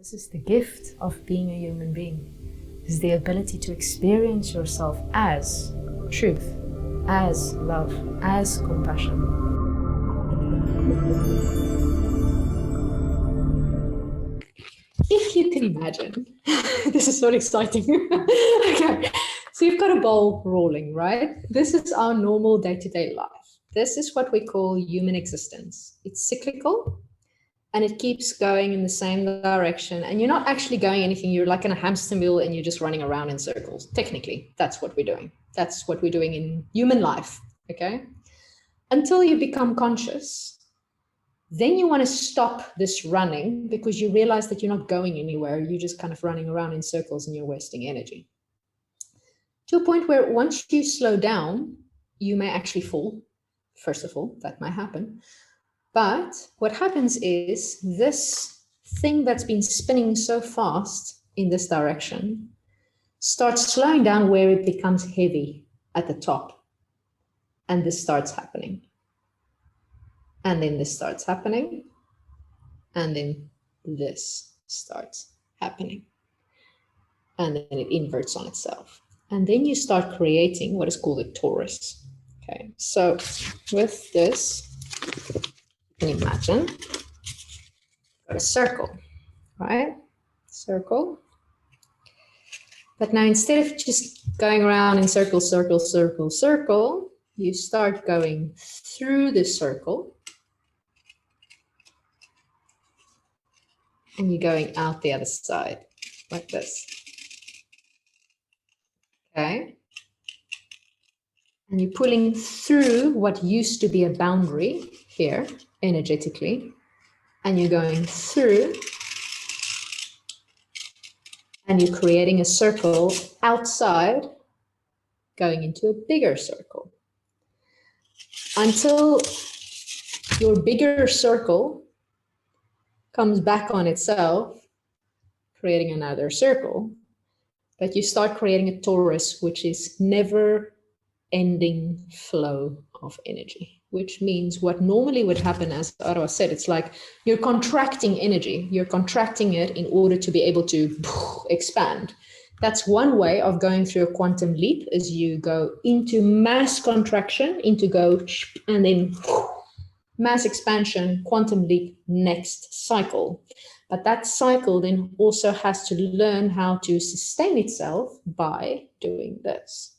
This is the gift of being a human being, is the ability to experience yourself as truth, as love, as compassion. If you can imagine, this is so exciting. Okay, so you've got a ball rolling, right? This is our normal day-to-day life. This is what we call human existence. It's cyclical. And it keeps going in the same direction. And you're not actually going anything. You're like in a hamster wheel and you're just running around in circles. Technically, that's what we're doing. That's what we're doing in human life, okay? Until you become conscious, then you want to stop this running because you realize that you're not going anywhere. You're just kind of running around in circles and you're wasting energy. To a point where once you slow down, you may actually fall. First of all, that might happen. But what happens is this thing that's been spinning so fast in this direction starts slowing down where it becomes heavy at the top. And this starts happening. And then this starts happening. And then this starts happening. And then it inverts on itself. And then you start creating what is called a torus. Okay, so with this, imagine a circle, right? Circle. But now instead of just going around in circle, circle, circle, circle, you start going through the circle and you're going out the other side like this. Okay. And you're pulling through what used to be a boundary here energetically, and you're going through and you're creating a circle outside, going into a bigger circle until your bigger circle comes back on itself, creating another circle. But you start creating a torus, which is never ending flow of energy, which means what normally would happen, as Arwa said, it's like you're contracting energy. You're contracting it in order to be able to expand. That's one way of going through a quantum leap, is you go into mass contraction, into go, and then mass expansion, quantum leap, next cycle. But that cycle then also has to learn how to sustain itself by doing this.